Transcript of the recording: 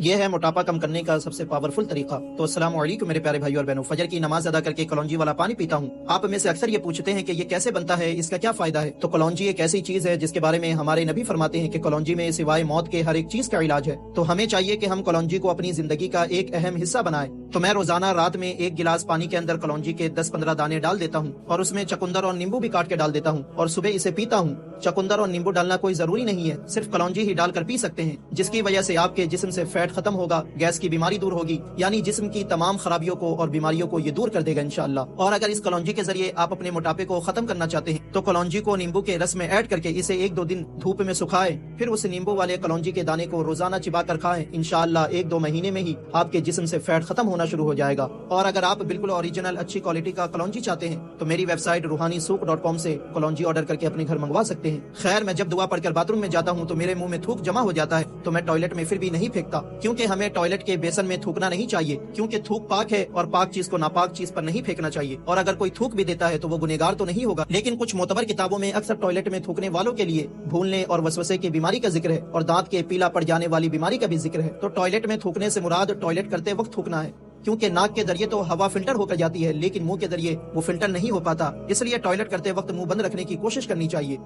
یہ ہے موٹاپا کم کرنے کا سب سے پاورفل طریقہ۔ تو السلام علیکم میرے پیارے بھائیو اور بہنوں، فجر کی نماز ادا کر کے کلونجی والا پانی پیتا ہوں۔ آپ میں سے اکثر یہ پوچھتے ہیں کہ یہ کیسے بنتا ہے، اس کا کیا فائدہ ہے؟ تو کلونجی ایک ایسی چیز ہے جس کے بارے میں ہمارے نبی فرماتے ہیں کہ کلونجی میں سوائے موت کے ہر ایک چیز کا علاج ہے۔ تو ہمیں چاہیے کہ ہم کلونجی کو اپنی زندگی کا ایک اہم حصہ بنائیں۔ تو میں روزانہ رات میں ایک گلاس پانی کے اندر کلونجی کے 10-15 دانے ڈال دیتا ہوں اور اس میں چقندر اور نیمبو بھی کاٹ کے ڈال دیتا ہوں اور صبح اسے پیتا ہوں۔ چقندر اور نیمبو ڈالنا کوئی ضروری نہیں ہے، صرف کلونجی ہی ڈال کر پی سکتے ہیں، جس کی وجہ سے آپ کے جسم سے فیٹ ختم ہوگا، گیس کی بیماری دور ہوگی، یعنی جسم کی تمام خرابیوں کو اور بیماریوں کو یہ دور کر دے گا انشاءاللہ۔ اور اگر اس کلونجی کے ذریعے آپ اپنے موٹاپے کو ختم کرنا چاہتے ہیں تو کلونجی کو نیمبو کے رس میں ایڈ کر کے اسے 1-2 دن دھوپ میں سکھائیں، پھر اس نیمبو والے کلونجی کے دانے کو روزانہ چبا کر کھائیں۔ انشاءاللہ 1-2 مہینے میں ہی آپ کے جسم سے فیٹ ختم ہونا شروع ہو جائے گا۔ اور اگر آپ بالکل اوریجنل اچھی کوالٹی کا کلونجی چاہتے ہیں تو میری ویب سائٹ روحانیسوق.com سے کلونجی آرڈر کر کے اپنے گھر منگوا سکتے ہیں۔ خیر، میں جب دعا پڑھ کر باتھ روم میں جاتا ہوں تو میرے منہ میں تھوک جمع ہو جاتا ہے، تو میں ٹوائلٹ میں پھر بھی نہیں پھینکتا، کیونکہ ہمیں ٹوائلٹ کے بیسن میں تھوکنا نہیں چاہیے، کیونکہ تھوک پاک ہے اور پاک چیز کو ناپاک چیز پر نہیں پھینکنا چاہیے۔ اور اگر کوئی تھوک بھی دیتا ہے تو وہ گنہگار تو نہیں ہوگا، لیکن کچھ معتبر کتابوں میں اکثر ٹوائلٹ میں تھوکنے والوں کے لیے بھولنے اور وسوسے کی بیماری کا ذکر ہے اور دانت کے پیلا پڑ جانے والی بیماری کا بھی ذکر ہے۔ تو ٹوائلٹ میں تھوکنے سے مراد ٹوائلٹ کرتے وقت تھوکنا ہے، کیونکہ ناک کے ذریعے تو ہوا فلٹر ہو کر جاتی ہے لیکن منہ کے ذریعے وہ فلٹر نہیں ہو پاتا، اس لیے ٹوائلٹ کرتے وقت منہ بند رکھنے کی کوشش کرنی چاہیے۔